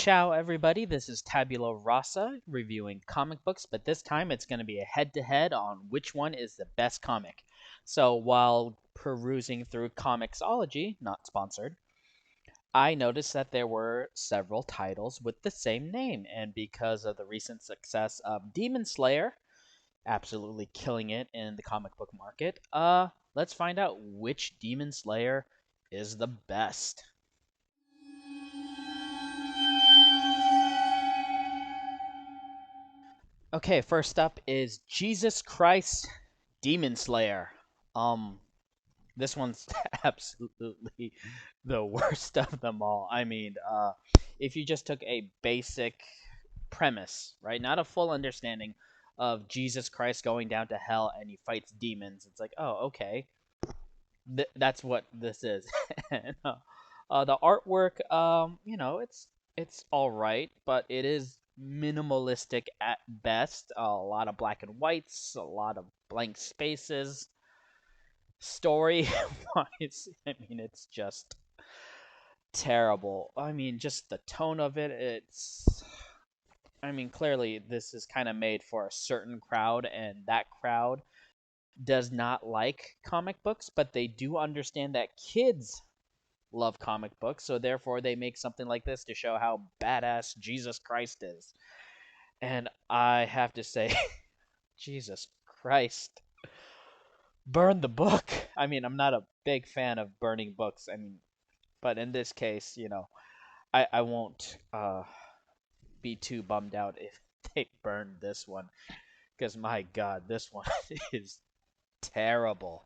Ciao, everybody. This is Tabula Rasa reviewing comic books, but this time it's going to be a head to head on which one is the best comic. So, while perusing through Comixology, not sponsored, I noticed that there were several titles with the same name, and because of the recent success of Demon Slayer, absolutely killing it in the comic book market, let's find out which Demon Slayer is the best. Okay, first up is Jesus Christ Demon Slayer. Um, this one's absolutely the worst of them all. I mean, if you just took a basic premise, right, not a full understanding of Jesus Christ going down to hell and he fights demons, it's like, oh, okay, that's what this is. And, the artwork, it's all right, but it is minimalistic at best. A lot of black and whites, a lot of blank spaces. Story wise, I mean, it's just terrible. I mean, just the tone of it, I mean, clearly this is kind of made for a certain crowd, and that crowd does not like comic books, but they do understand that kids love comic books, so therefore they make something like this to show how badass Jesus Christ is. And I have to say, Jesus Christ, burn the book. I mean, I'm not a big fan of burning books. I mean, but in this case, I won't be too bummed out if they burn this one, because my God, this one is terrible.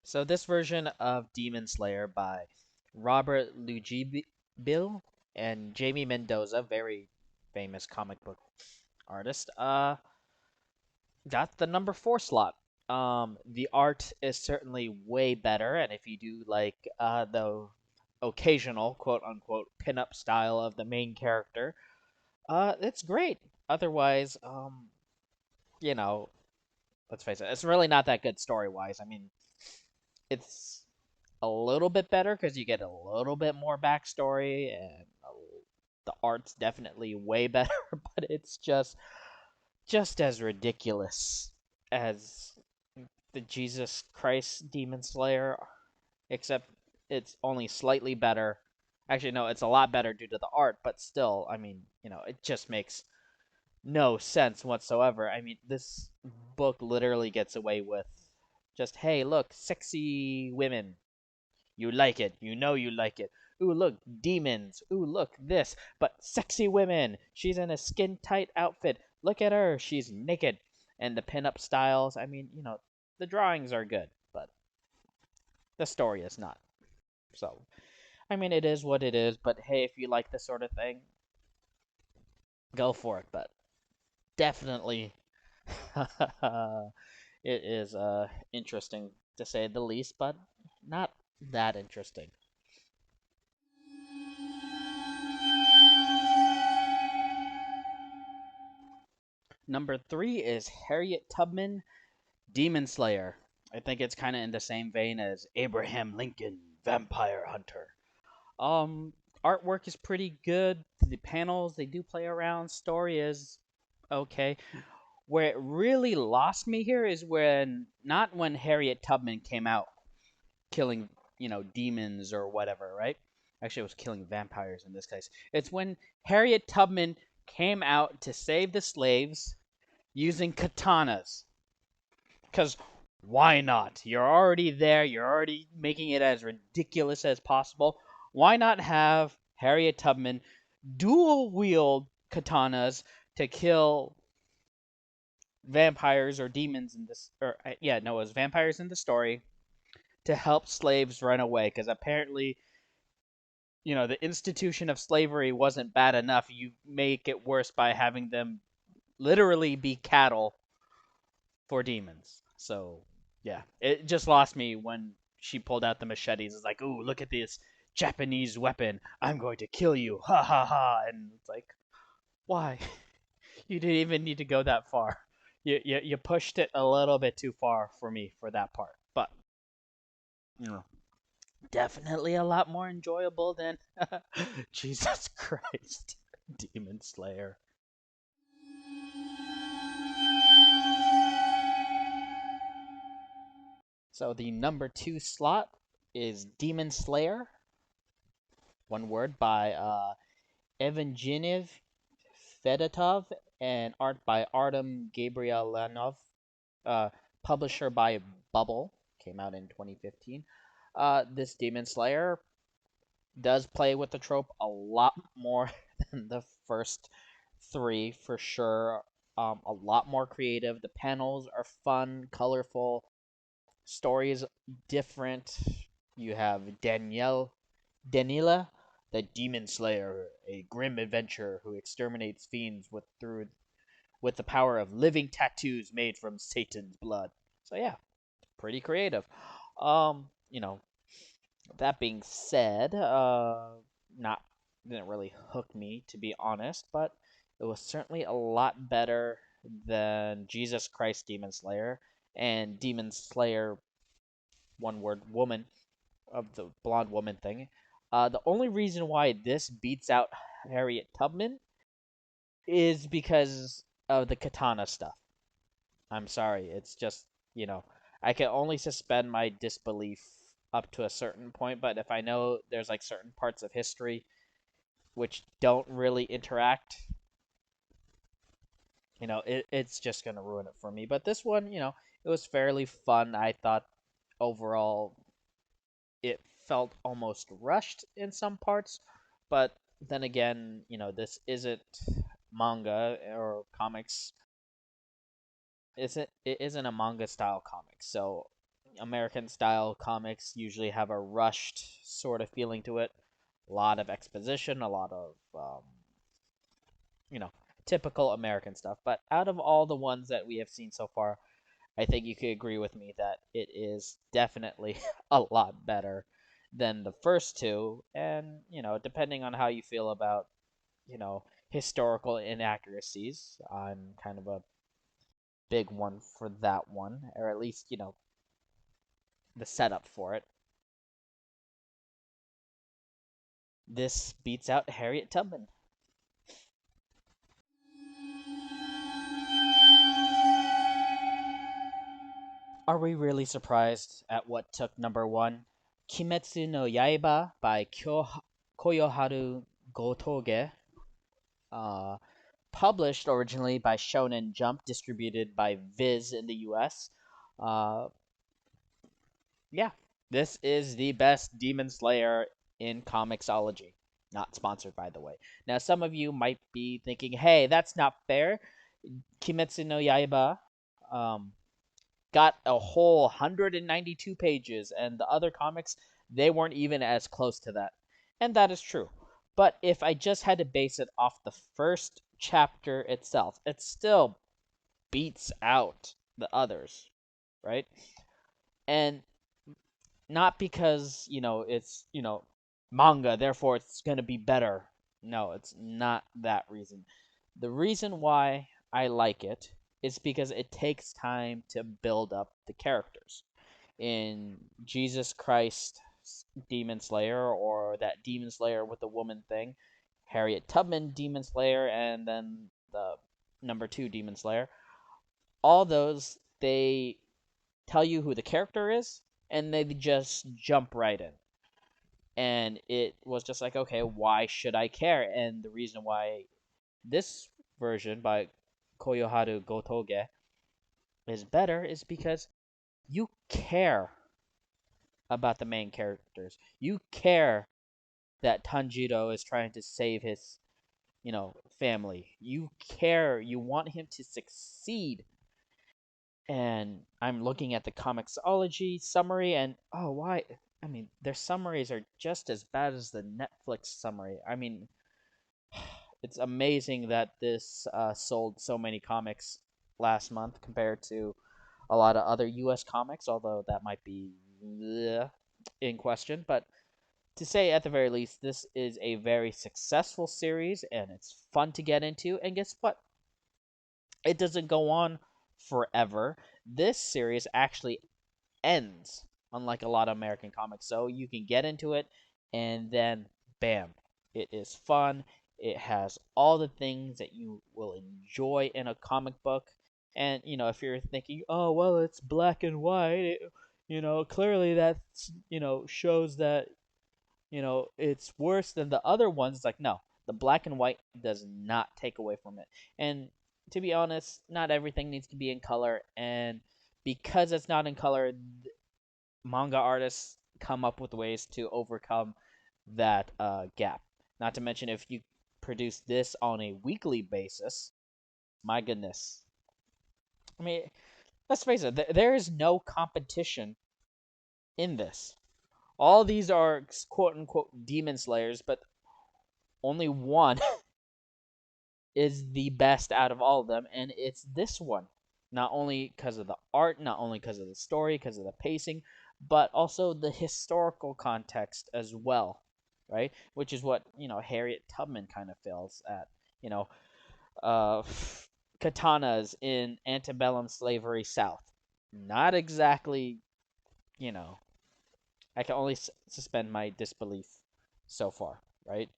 So this version of Demon Slayer by Robert Lugibill and Jamie Mendoza, very famous comic book artist, got the number 4 slot. The art is certainly way better, and if you do like the occasional quote unquote pinup style of the main character, it's great. Otherwise, you know, let's face it, it's really not that good story wise. I mean, it's a little bit better because you get a little bit more backstory, and the art's definitely way better, but it's just as ridiculous as the Jesus Christ Demon Slayer, except it's only slightly better. Actually, no, it's a lot better due to the art, but still, I mean, it just makes no sense whatsoever. I mean, this book literally gets away with just, hey, look, sexy women. You like it. You know you like it. Ooh, look, demons. Ooh, look, this. But sexy women. She's in a skin tight outfit. Look at her. She's naked. And the pinup styles, I mean, the drawings are good, but the story is not. So, I mean, it is what it is, but hey, if you like this sort of thing, go for it. But definitely, it is interesting to say the least, but not that interesting. Number 3 is Harriet Tubman, Demon Slayer. I think it's kind of in the same vein as Abraham Lincoln, Vampire Hunter. Artwork is pretty good. The panels, they do play around. Story is okay. Where it really lost me here is not when Harriet Tubman came out killing, demons or whatever, right? Actually, it was killing vampires in this case. It's when Harriet Tubman came out to save the slaves using katanas. Because why not? You're already there. You're already making it as ridiculous as possible. Why not have Harriet Tubman dual wield katanas to kill vampires or demons in this? Or yeah, no, it was vampires in the story to help slaves run away. Because apparently, the institution of slavery wasn't bad enough. You make it worse by having them literally be cattle for demons. So yeah, it just lost me when she pulled out the machetes. It's like, ooh, look at this Japanese weapon. I'm going to kill you. Ha ha ha. And it's like, why? You didn't even need to go that far. You pushed it a little bit too far for me for that part. But you know, definitely a lot more enjoyable than Jesus Christ, Demon Slayer. So the number two slot is Demon Slayer, one word, by Evgeny Fedotov, and art by Artem Gabrielanov, uh, publisher by Bubble, came out in 2015. This Demon Slayer does play with the trope a lot more than the first three, for sure. A lot more creative. The panels are fun, colorful, stories different. You have Daniela, the Demon Slayer, a grim adventurer who exterminates fiends with the power of living tattoos made from Satan's blood. So yeah, pretty creative. You know, that being said, not didn't really hook me, to be honest, but it was certainly a lot better than Jesus Christ Demon Slayer and Demon Slayer, one word, woman, of the blonde woman thing. The only reason why this beats out Harriet Tubman is because of the katana stuff. I'm sorry, it's just, you know, I can only suspend my disbelief up to a certain point, but if I know there's like certain parts of history which don't really interact, it's just gonna ruin it for me. But this one, it was fairly fun. I thought overall it felt almost rushed in some parts, but then again, this isn't manga or comics. It isn't a manga style comic, so American style comics usually have a rushed sort of feeling to it. A lot of exposition, a lot of you know typical American stuff. But out of all the ones that we have seen so far, I think you could agree with me that it is definitely a lot better than the first two. And depending on how you feel about historical inaccuracies, I'm kind of a big one for that one, or at least the setup for it. This beats out Harriet Tubman. Are we really surprised at what took number one? Kimetsu no Yaiba by Koyoharu Gotoge, uh, published originally by Shonen Jump, distributed by Viz in the US. Uh, yeah, this is the best Demon Slayer in comicsology. Not sponsored, by the way. Now, some of you might be thinking, hey, that's not fair. Kimetsu no Yaiba um, got a whole 192 pages, and the other comics, they weren't even as close to that. And that is true. But if I just had to base it off the first chapter itself, it still beats out the others, right? And not because, it's, manga, therefore it's going to be better. No, it's not that reason. The reason why I like it is because it takes time to build up the characters. In Jesus Christ Demon Slayer, or that Demon Slayer with the woman thing, Harriet Tubman Demon Slayer, and then the number two Demon Slayer, all those, they tell you who the character is, and they just jump right in. And it was just like, okay, why should I care? And the reason why this version by Koyoharu Gotoge is better is because you care about the main characters. You care that Tanjiro is trying to save his, family. You care. You want him to succeed. And I'm looking at the Comixology summary, and oh, why? I mean, their summaries are just as bad as the Netflix summary. I mean, it's amazing that this sold so many comics last month compared to a lot of other U.S. comics, although that might be in question. But to say at the very least, this is a very successful series, and it's fun to get into. And guess what? It doesn't go on forever. This series actually ends unlike a lot of American comics. So you can get into it, and then bam, it is fun. It has all the things that you will enjoy in a comic book. And if you're thinking, oh well, it's black and white, clearly that's shows that it's worse than the other ones. It's like, no, the black and white does not take away from it. And to be honest, not everything needs to be in color. And because it's not in color, manga artists come up with ways to overcome that gap. Not to mention, if you produce this on a weekly basis, my goodness. I mean, let's face it, there is no competition in this. All these are quote unquote demon slayers, but only one is the best out of all of them, and it's this one. Not only because of the art, not only because of the story, because of the pacing, but also the historical context as well, right? Which is what Harriet Tubman kind of fails at. You know, uh, katanas in antebellum slavery South. Not exactly, you know, I can only suspend my disbelief so far, right?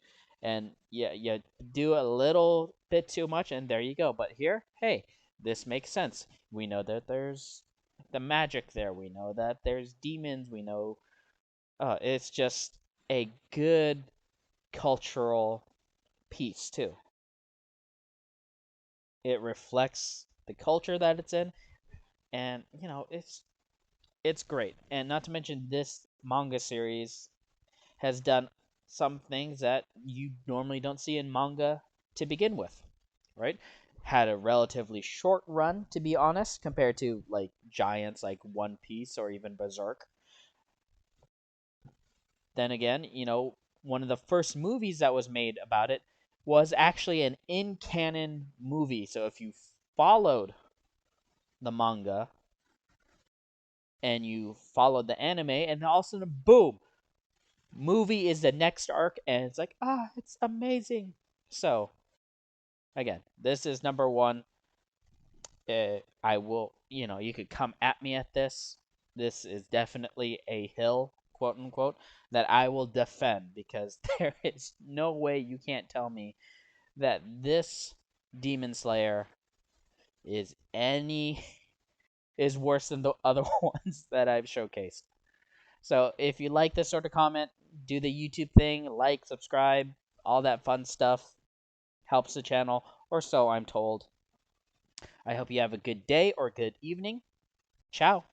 And yeah, you do a little bit too much, and there you go. But here, hey, this makes sense. We know that there's the magic there. We know that there's demons. We know it's just a good cultural piece too. It reflects the culture that it's in, and it's great. And not to mention, this manga series has done some things that you normally don't see in manga to begin with, right? Had a relatively short run, to be honest, compared to like giants like One Piece or even Berserk. Then again, one of the first movies that was made about it was actually an in canon movie. So if you followed the manga and you followed the anime, and all of a sudden, boom, movie is the next arc, and it's like, it's amazing. So again, this is number one. I will, you could come at me at this. This is definitely a hill, quote unquote, that I will defend, because there is no way you can't tell me that this Demon Slayer is any is worse than the other ones that I've showcased. So if you like this sort of comment, do the YouTube thing, like, subscribe, all that fun stuff helps the channel, or so I'm told. I hope you have a good day or good evening. Ciao.